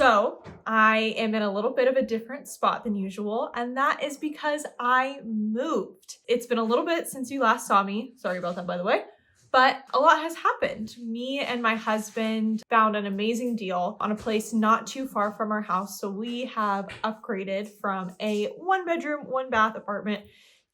So I am in a little bit of a different spot than usual, and that is because I moved. It's been a little bit since you last saw me. Sorry about that, by the way. But a lot has happened. Me and my husband found an amazing deal on a place not too far from our house. So we have upgraded from a 1-bedroom, 1-bath apartment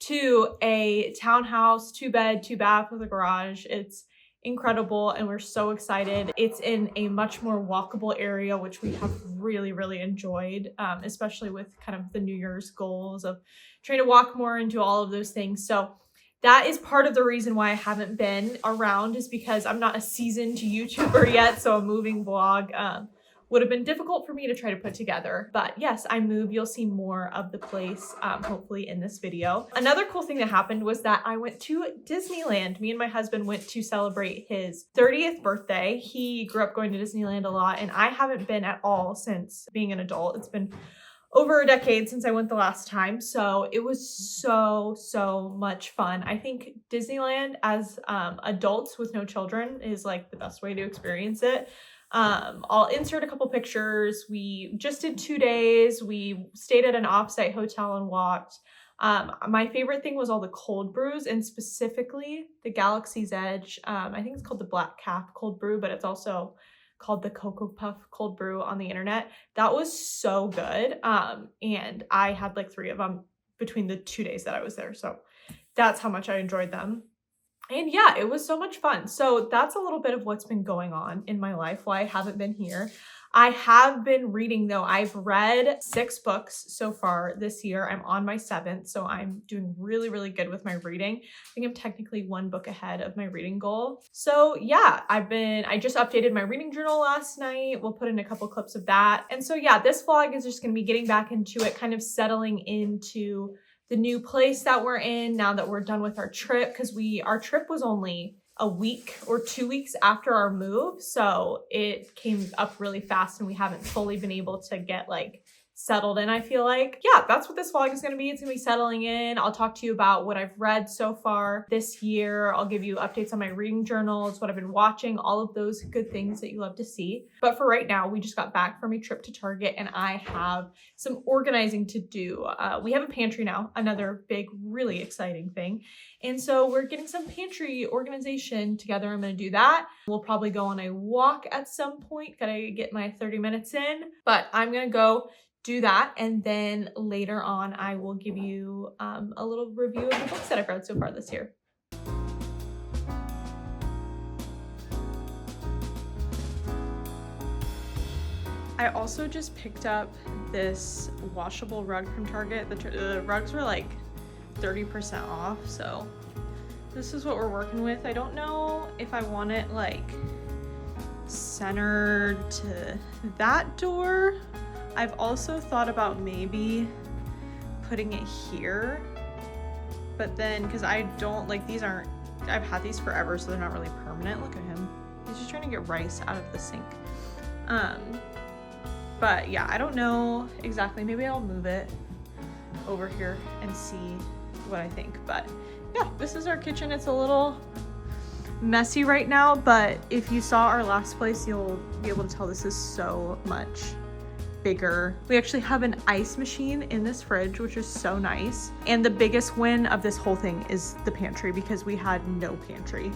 to a townhouse, 2-bed, 2-bath with a garage. It's incredible and we're so excited. It's in a much more walkable area, which we have really enjoyed, especially with kind of the New Year's goals of trying to walk more and do all of those things. So that is part of the reason why I haven't been around, is because I'm not a seasoned YouTuber yet. So a moving vlog would have been difficult for me to try to put together. But yes, I moved. You'll see more of the place, hopefully in this video. Another cool thing that happened was that I went to Disneyland. Me and my husband went to celebrate his 30th birthday. He grew up going to Disneyland a lot, and I haven't been at all since being an adult. It's been over a decade since I went the last time. So it was so much fun. I think Disneyland as adults with no children is like the best way to experience it. I'll insert a couple pictures. We just did 2 days. We stayed at an offsite hotel and walked. My favorite thing was all the cold brews, and specifically the Galaxy's Edge. I think it's called the Black Cap cold brew, but it's also called the Cocoa Puff cold brew on the internet. That was so good. And I had like 3 of them between the 2 days that I was there. So that's how much I enjoyed them. And yeah, it was so much fun. So that's a little bit of what's been going on in my life while I haven't been here. I have been reading though. I've read 6 books so far this year. I'm on my 7th, so I'm doing really good with my reading. I think I'm technically 1 book ahead of my reading goal. So yeah, I just updated my reading journal last night. We'll put in a couple clips of that. And so yeah, this vlog is just gonna be getting back into it, kind of settling into the new place that we're in now that we're done with our trip, because our trip was only a week or 2 weeks after our move, so it came up really fast and we haven't fully been able to get like settled in. I feel like, yeah, that's what this vlog is going to be. It's going to be settling in. I'll talk to you about what I've read so far this year. I'll give you updates on my reading journals, what I've been watching, all of those good things that you love to see. But for right now, we just got back from a trip to Target and I have some organizing to do. We have a pantry now, another big, really exciting thing. And so we're getting some pantry organization together. I'm going to do that. We'll probably go on a walk at some point. Gotta get my 30 minutes in, but I'm going to go do that, and then later on I will give you a little review of the books that I've read so far this year. I also just picked up this washable rug from Target. The rugs were like 30% off, so this is what we're working with. I don't know if I want it like centered to that door. I've also thought about maybe putting it here, but then because I don't like these aren't, I've had these forever, so they're not really permanent. Look at him. He's just trying to get rice out of the sink. But yeah, I don't know exactly. Maybe I'll move it over here and see what I think. But yeah, this is our kitchen. It's a little messy right now, but if you saw our last place, you'll be able to tell this is so much bigger. We actually have an ice machine in this fridge, which is so nice. And the biggest win of this whole thing is the pantry, because we had no pantry.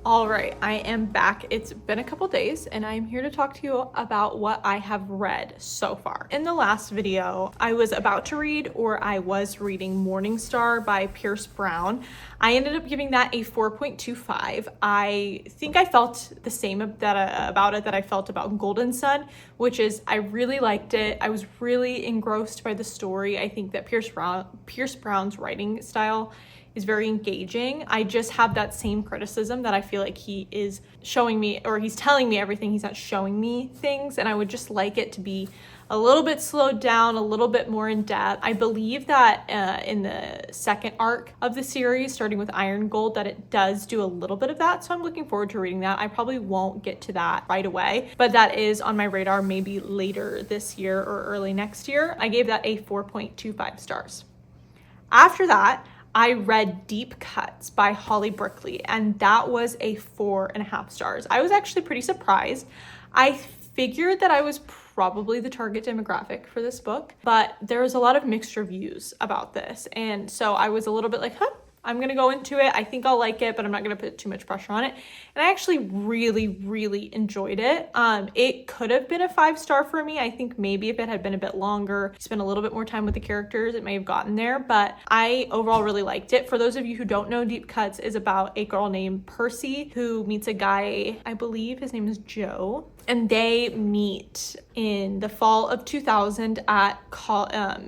All right, I am back. It's been a couple days and I'm here to talk to you about what I have read so far. In the last video, I was about to read, or I was reading, Morning Star by Pierce Brown. I ended up giving that a 4.25. I think I felt the same about it that I felt about Golden Sun, which is I really liked it. I was really engrossed by the story. I think that Pierce Brown's writing style is very engaging. I just have that same criticism that I feel like he is showing me, or he's telling me everything, he's not showing me things, and I would just like it to be a little bit slowed down, a little bit more in depth. I believe that in the second arc of the series, starting with Iron Gold, that it does do a little bit of that, so I'm looking forward to reading that. I probably won't get to that right away, but that is on my radar, maybe later this year or early next year. I gave that a 4.25 stars. After that, I read Deep Cuts by Holly Brickley, and that was a 4.5 stars. I was actually pretty surprised. I figured that I was probably the target demographic for this book, but there was a lot of mixed reviews about this, and so I was a little bit like, I'm gonna go into it. I think I'll like it, but I'm not gonna put too much pressure on it. And I actually really enjoyed it. It could have been a 5-star for me. I think maybe if it had been a bit longer, spent a little bit more time with the characters, it may have gotten there, but I overall really liked it. For those of you who don't know, Deep Cuts is about a girl named Percy who meets a guy, I believe his name is Joe, and they meet in the fall of 2000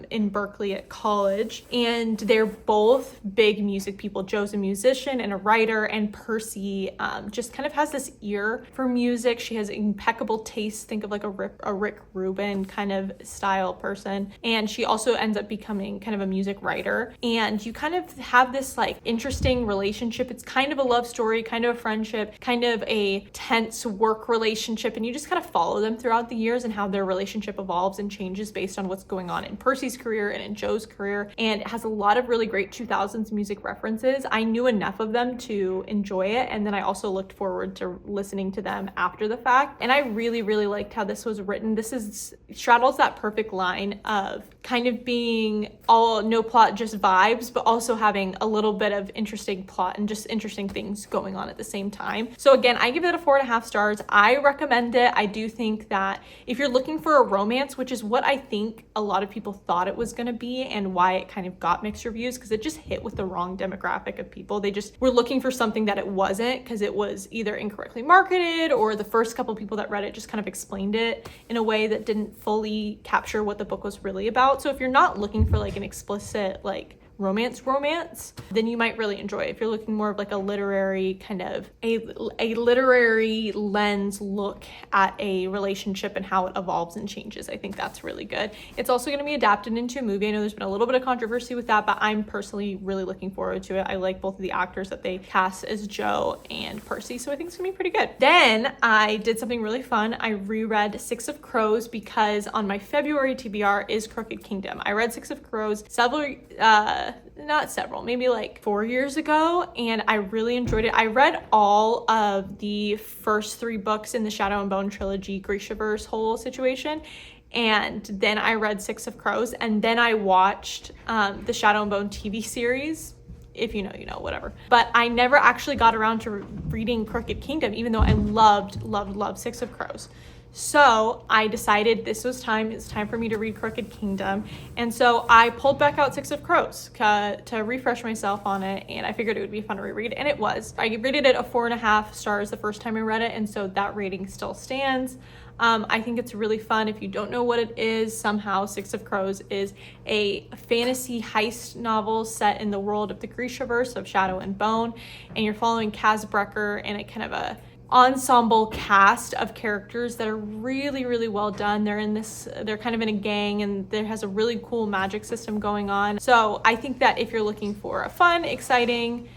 in Berkeley at college, and they're both big music people. Joe's a musician and a writer, and Percy just kind of has this ear for music. She has impeccable taste. Think of like a Rick Rubin kind of style person, and she also ends up becoming kind of a music writer, and you kind of have this like interesting relationship. It's kind of a love story, kind of a friendship, kind of a tense work relationship, and you just kind of follow them throughout the years and how their relationship evolves and changes based on what's going on in Percy's career and in Joe's career. And it has a lot of really great 2000s music references. I knew enough of them to enjoy it, and then I also looked forward to listening to them after the fact. And I really liked how this was written. This straddles that perfect line of kind of being all no plot, just vibes, but also having a little bit of interesting plot and just interesting things going on at the same time. So again, I give it a 4.5 stars. I recommend it. I do think that if you're looking for a romance, which is what I think a lot of people thought it was going to be and why it kind of got mixed reviews, because it just hit with the wrong demographic of people. They just were looking for something that it wasn't, because it was either incorrectly marketed, or the first couple people that read it just kind of explained it in a way that didn't fully capture what the book was really about. So if you're not looking for like an explicit like romance, then you might really enjoy it. If you're looking more of like a literary kind of a literary lens look at a relationship and how it evolves and changes, I think that's really good. It's also going to be adapted into a movie. I know there's been a little bit of controversy with that, but I'm personally really looking forward to it. I like both of the actors that they cast as Joe and Percy, so I think it's gonna be pretty good. Then I did something really fun. I reread Six of Crows, because on my February TBR is Crooked Kingdom. I read Six of Crows maybe like 4 years ago, and I really enjoyed it. I read all of the first 3 books in the Shadow and Bone trilogy, Grishaverse whole situation, and then I read Six of Crows, and then I watched the Shadow and Bone TV series. If you know, you know, whatever. But I never actually got around to reading Crooked Kingdom, even though I loved Six of Crows. So I decided it's time for me to read Crooked Kingdom. And so I pulled back out Six of Crows to refresh myself on it, and I figured it would be fun to reread, and it was. I rated it a 4.5 stars the first time I read it, and so that rating still stands. I think it's really fun. If you don't know what it is, somehow Six of Crows is a fantasy heist novel set in the world of the Grishaverse of Shadow and Bone, and you're following Kaz Brecker and a kind of a ensemble cast of characters that are really well done. They're kind of in a gang, and there has a really cool magic system going on. So I think that if you're looking for a fun, exciting,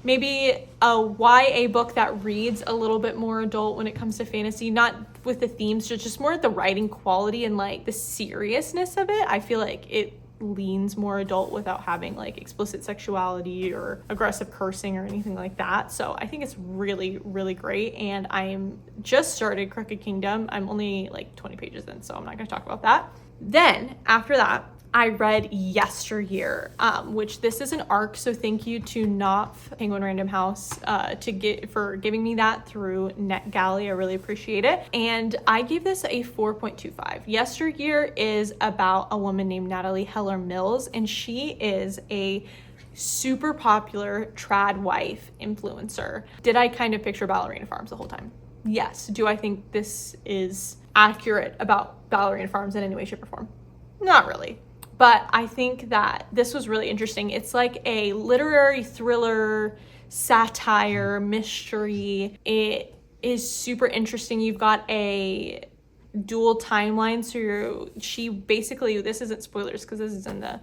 maybe a YA book that reads a little bit more adult when it comes to fantasy, not with the themes, just more at the writing quality and like the seriousness of it, I feel like it leans more adult without having like explicit sexuality or aggressive cursing or anything like that. So I think it's really great, and I am just started Crooked Kingdom. I'm only like 20 pages in, so I'm not going to talk about that. Then after that, I read Yesteryear, which this is an ARC, so thank you to Knopf, Penguin Random House, for giving me that through Net Galley. I really appreciate it. And I gave this a 4.25. Yesteryear is about a woman named Natalie Heller Mills, and she is a super popular trad wife influencer. Did I kind of picture ballerina farms the whole time? Yes. Do I think this is accurate about ballerina farms in any way, shape, or form? Not really. But I think that this was really interesting. It's like a literary thriller, satire, mystery. It is super interesting. You've got a dual timeline. So she basically, this isn't spoilers because this is in the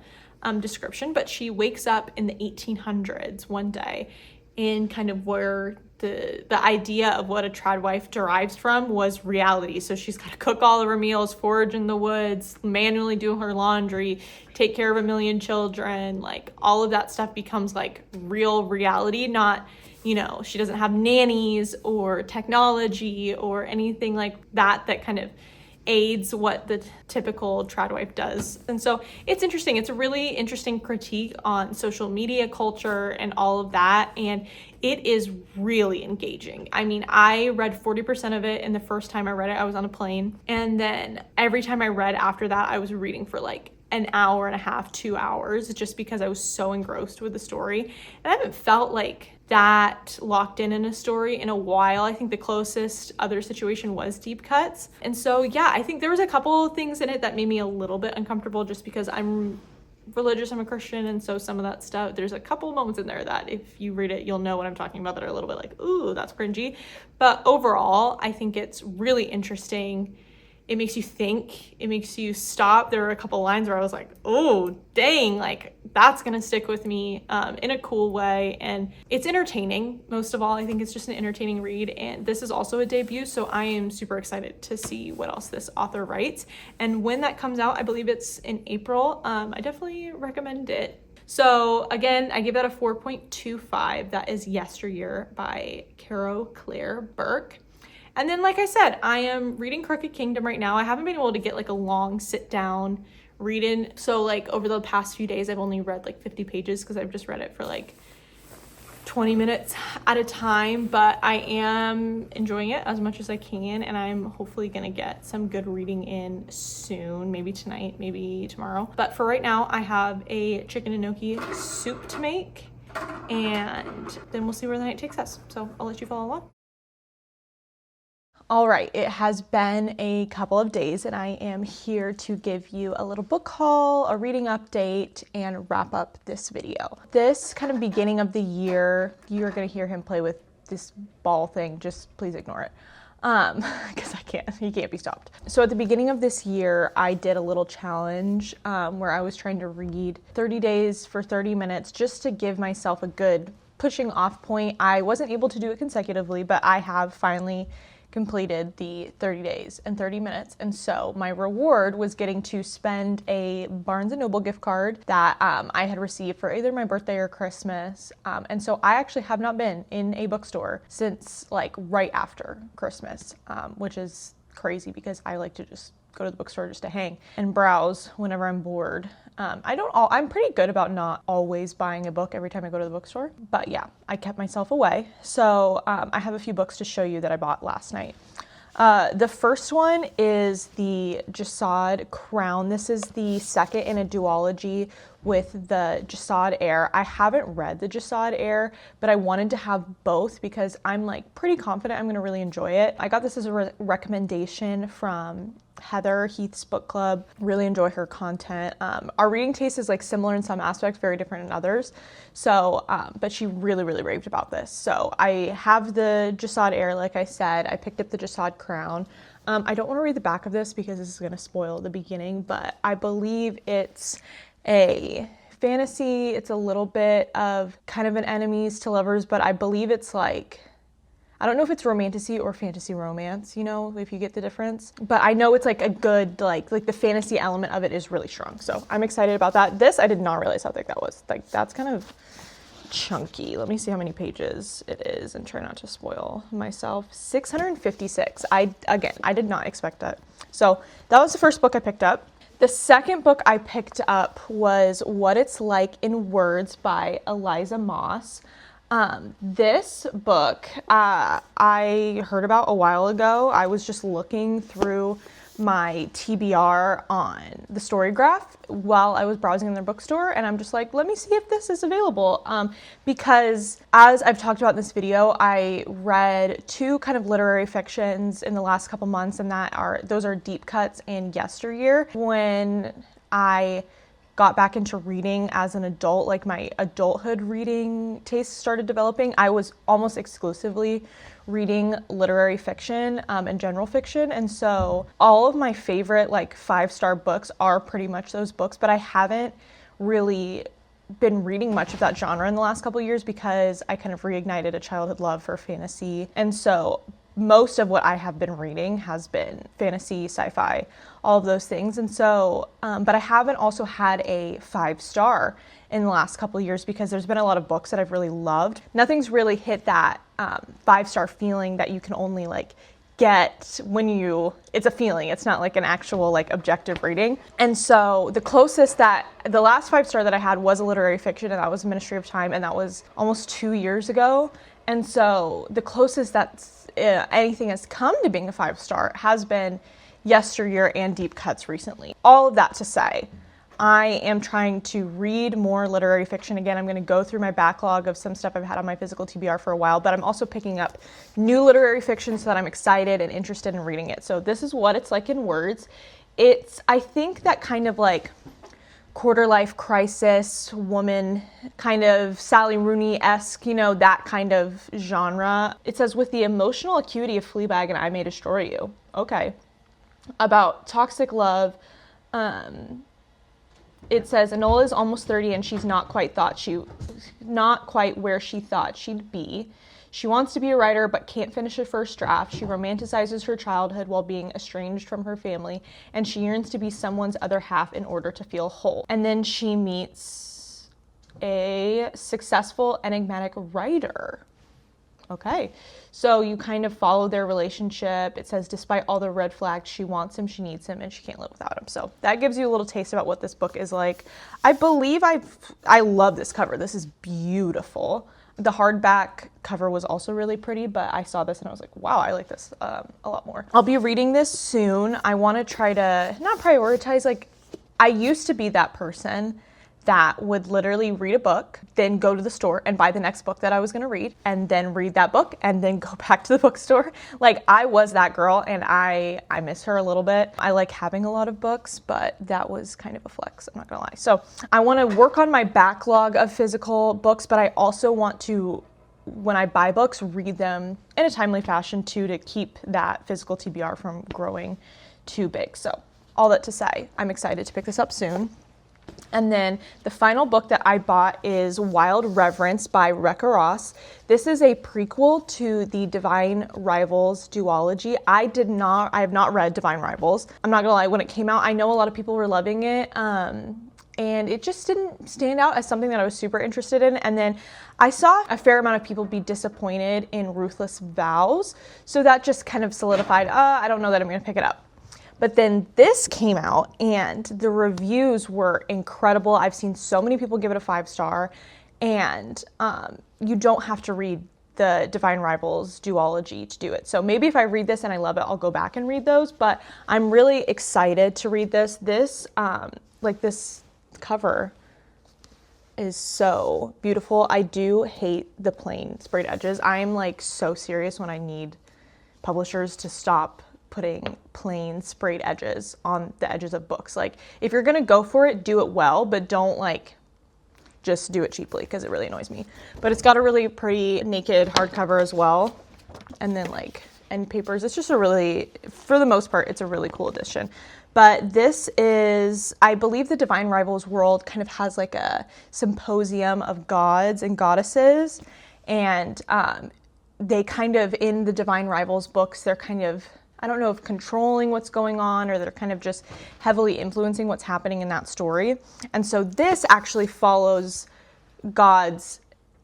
description, but she wakes up in the 1800s one day in kind of where the idea of what a trad wife derives from was reality. So she's got to cook all of her meals, forage in the woods, manually do her laundry, take care of a million children. Like all of that stuff becomes like real reality, not, you know, she doesn't have nannies or technology or anything like that that kind of aids what the typical trad wife does. And so it's interesting. It's a really interesting critique on social media culture and all of that. And it is really engaging. I mean, I read 40% of it, and the first time I read it, I was on a plane. And then every time I read after that, I was reading for like an hour and a half, 2 hours, just because I was so engrossed with the story. And I haven't felt like that locked in a story in a while. I think the closest other situation was Deep Cuts. And so, yeah, I think there was a couple of things in it that made me a little bit uncomfortable just because I'm religious, I'm a Christian, and so some of that stuff, there's a couple of moments in there that if you read it, you'll know what I'm talking about, that are a little bit like, ooh, that's cringy. But overall, I think it's really interesting. It makes you think, it makes you stop. There were a couple lines where I was like, oh, dang, like that's gonna stick with me in a cool way. And it's entertaining, most of all. I think it's just an entertaining read. And this is also a debut, so I am super excited to see what else this author writes. And when that comes out, I believe it's in April, I definitely recommend it. So again, I give that a 4.25. That is Yesteryear by Caro Claire Burke. And then, like I said, I am reading Crooked Kingdom right now. I haven't been able to get like a long sit down reading. So like over the past few days, I've only read like 50 pages because I've just read it for like 20 minutes at a time. But I am enjoying it as much as I can. And I'm hopefully going to get some good reading in soon, maybe tonight, maybe tomorrow. But for right now, I have a chicken and gnocchi soup to make. And then we'll see where the night takes us. So I'll let you follow along. All right, it has been a couple of days and I am here to give you a little book haul, a reading update, and wrap up this video. This kind of beginning of the year, you're gonna hear him play with this ball thing, just please ignore it. Because he can't be stopped. So at the beginning of this year, I did a little challenge where I was trying to read 30 days for 30 minutes just to give myself a good pushing off point. I wasn't able to do it consecutively, but I have finally completed the 30 days and 30 minutes. And so my reward was getting to spend a Barnes & Noble gift card that I had received for either my birthday or Christmas. And so I actually have not been in a bookstore since like right after Christmas, which is crazy because I like to just go to the bookstore just to hang and browse whenever I'm bored. I'm pretty good about not always buying a book every time I go to the bookstore, but yeah, I kept myself away. So I have a few books to show you that I bought last night. The first one is the Jasad Crown. This is the second in a duology with the Jasad Heir. I haven't read the Jasad Heir, but I wanted to have both because I'm like pretty confident I'm gonna really enjoy it. I got this as a recommendation from Heather, Heath's book club. Really enjoy her content. Our reading taste is like similar in some aspects, very different in others. So, but she really raved about this. So I have the Jasad Heir, like I said. I picked up the Jasad Crown. I don't want to read the back of this because this is going to spoil the beginning, but I believe it's a fantasy. It's a little bit of kind of an enemies to lovers, but I believe it's like, I don't know if it's romantasy or fantasy romance, you know, if you get the difference. But I know it's like a good, like the fantasy element of it is really strong. So I'm excited about that. This, I did not realize how thick that was. Like, that's kind of chunky. Let me see how many pages it is and try not to spoil myself. 656. I did not expect that. So that was the first book I picked up. The second book I picked up was What It's Like in Words by Eliza Moss. This book I heard about a while ago. I was just looking through my TBR on the Storygraph while I was browsing in their bookstore, and I'm just like, let me see if this is available, because as I've talked about in this video, I read 2 kind of literary fictions in the last couple months, and those are Deep Cuts and Yesteryear. When I got back into reading as an adult, like my adulthood reading taste started developing, I was almost exclusively reading literary fiction and general fiction. And so all of my favorite like 5-star books are pretty much those books, but I haven't really been reading much of that genre in the last couple of years because I kind of reignited a childhood love for fantasy. And so most of what I have been reading has been fantasy, sci-fi, all of those things. And so, but I haven't also had a 5-star in the last couple of years because there's been a lot of books that I've really loved. Nothing's really hit that 5-star feeling that you can only like get when it's a feeling. It's not like an actual like objective rating. And so the last 5-star that I had was a literary fiction, and that was Ministry of Time, and that was almost 2 years ago. And so the closest that anything has come to being a 5-star has been Yesteryear and Deep Cuts recently. All of that to say, I am trying to read more literary fiction again. I'm going to go through my backlog of some stuff I've had on my physical TBR for a while, but I'm also picking up new literary fiction so that I'm excited and interested in reading it. So this is What It's Like in Words. I think that kind of like quarter-life crisis woman, kind of Sally Rooney-esque, that kind of genre. It says, with the emotional acuity of Fleabag and I May Destroy You. Okay. About toxic love. It says, Enola is almost 30 and she's not quite where she thought she'd be. She wants to be a writer but can't finish a first draft. She romanticizes her childhood while being estranged from her family, and she yearns to be someone's other half in order to feel whole. And then she meets a successful, enigmatic writer. Okay, so you kind of follow their relationship. It says, despite all the red flags, she wants him, she needs him, and she can't live without him. So that gives you a little taste about what this book is like. I believe I love this cover. This is beautiful. The hardback cover was also really pretty, but I saw this and I was like, wow, I like this a lot more. I'll be reading this soon. I want to try to not prioritize, like I used to be that person that would literally read a book, then go to the store and buy the next book that I was going to read, and then read that book and then go back to the bookstore. Like I was that girl, and I miss her a little bit. I like having a lot of books, but that was kind of a flex, I'm not gonna lie. So I want to work on my backlog of physical books, but I also want to, when I buy books, read them in a timely fashion too, to keep that physical TBR from growing too big. So all that to say, I'm excited to pick this up soon. And then the final book that I bought is Wild Reverence by Rebecca Ross. This is a prequel to the Divine Rivals duology. I have not read Divine Rivals. I'm not gonna lie, when it came out, I know a lot of people were loving it. And it just didn't stand out as something that I was super interested in. And then I saw a fair amount of people be disappointed in Ruthless Vows. So that just kind of solidified, I don't know that I'm gonna pick it up. But then this came out and the reviews were incredible. I've seen so many people give it a 5-star, and you don't have to read the Divine Rivals duology to do it. So maybe if I read this and I love it, I'll go back and read those, but I'm really excited to read this. This cover is so beautiful. I do hate the plain sprayed edges. I'm like so serious when I need publishers to stop putting plain sprayed edges on the edges of books. Like if you're gonna go for it, do it well, but don't like just do it cheaply, because it really annoys me. But it's got a really pretty naked hardcover as well, and then like end papers. It's just for the most part, it's a really cool edition. But this is, I believe the Divine Rivals world kind of has like a symposium of gods and goddesses, and they kind of, in the Divine Rivals books, they're kind of, I don't know if controlling what's going on, or they're kind of just heavily influencing what's happening in that story. And so this actually follows a god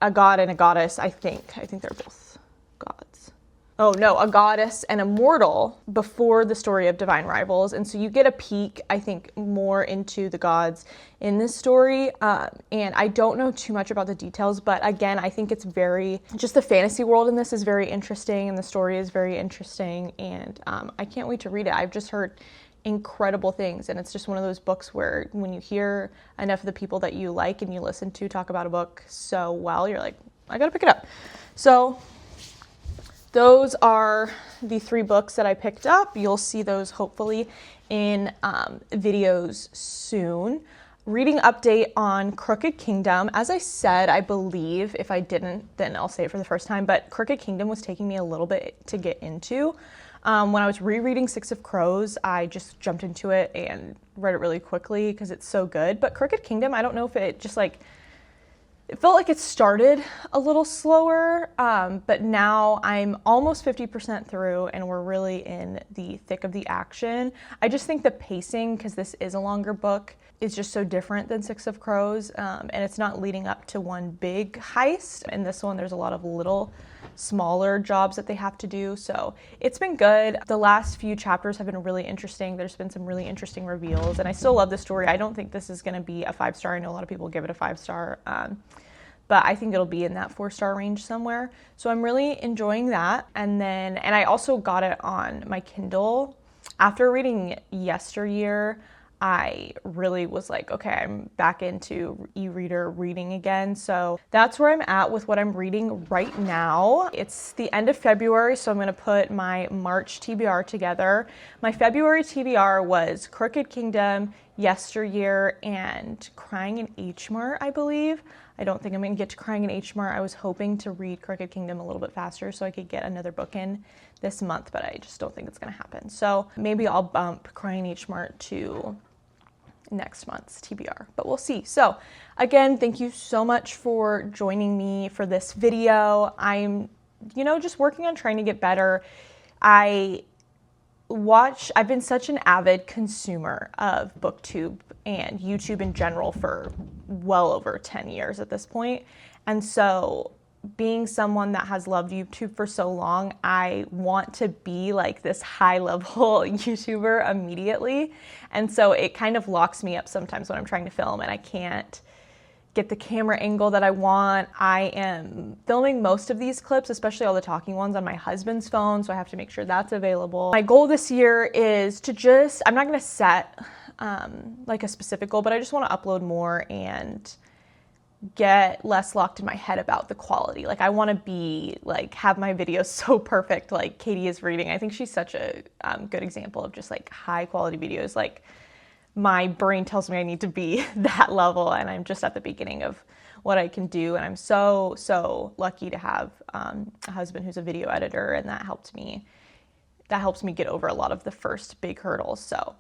and a goddess, I think. I think they're both gods. a goddess and a mortal before the story of divine rivals. And so you get a peek, I think, more into the gods in this story. And I don't know too much about the details, but again, I think it's just the fantasy world in this is very interesting and the story is very interesting. And I can't wait to read it. I've just heard incredible things. And it's just one of those books where when you hear enough of the people that you like and you listen to talk about a book so well, you're like, I gotta pick it up. So those are the 3 books that I picked up. You'll see those hopefully in videos soon. Reading update on Crooked Kingdom. As I said, I believe, if I didn't, then I'll say it for the first time, but Crooked Kingdom was taking me a little bit to get into. When I was rereading Six of Crows, I just jumped into it and read it really quickly because it's so good. But Crooked Kingdom, I don't know if it just it felt like it started a little slower, but now I'm almost 50% through and we're really in the thick of the action. I just think the pacing, because this is a longer book, is just so different than Six of Crows, and it's not leading up to one big heist. In this one, there's a lot of little, smaller jobs that they have to do, so it's been good. The last few chapters have been really interesting. There's been some really interesting reveals, and I still love the story. I don't think this is going to be a 5-star. I know a lot of people give it a 5-star, but I think it'll be in that 4-star range somewhere. So I'm really enjoying that. And I also got it on my Kindle. After reading Yesteryear, I really was like, okay, I'm back into e-reader reading again. So that's where I'm at with what I'm reading right now. It's the end of February, so I'm gonna put my March TBR together. My February TBR was Crooked Kingdom, Yesteryear, and Crying in H Mart, I believe. I don't think I'm gonna get to Crying in H Mart. I was hoping to read Crooked Kingdom a little bit faster so I could get another book in this month, but I just don't think it's gonna happen. So maybe I'll bump Crying in H Mart to next month's TBR, but we'll see. So again, thank you so much for joining me for this video. I'm, just working on trying to get better. I've been such an avid consumer of BookTube and YouTube in general for well over 10 years at this point. And so being someone that has loved YouTube for so long, I want to be like this high-level YouTuber immediately. And so it kind of locks me up sometimes when I'm trying to film and I can't get the camera angle that I want. I am filming most of these clips, especially all the talking ones, on my husband's phone, so I have to make sure that's available. My goal this year is to I'm not gonna set like a specific goal, but I just want to upload more and get less locked in my head about the quality. Like I want to be have my videos so perfect like Katie is reading. I think she's such a good example of just high quality videos. My brain tells me I need to be that level, and I'm just at the beginning of what I can do. And I'm so lucky to have a husband who's a video editor, and that helps me get over a lot of the first big hurdles. So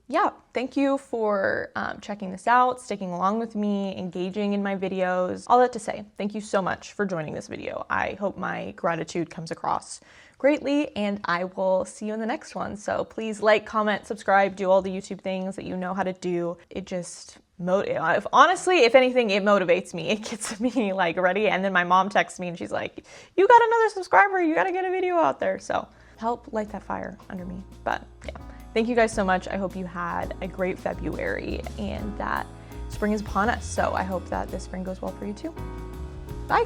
yeah, thank you for checking this out, sticking along with me, engaging in my videos. All that to say, thank you so much for joining this video. I hope my gratitude comes across greatly, and I will see you in the next one. So please like, comment, subscribe, do all the YouTube things that you know how to do. It just honestly, if anything, it motivates me. It gets me ready. And then my mom texts me and she's like, you got another subscriber, you gotta get a video out there. So help light that fire under me. But yeah. Thank you guys so much. I hope you had a great February and that spring is upon us. So I hope that this spring goes well for you too. Bye.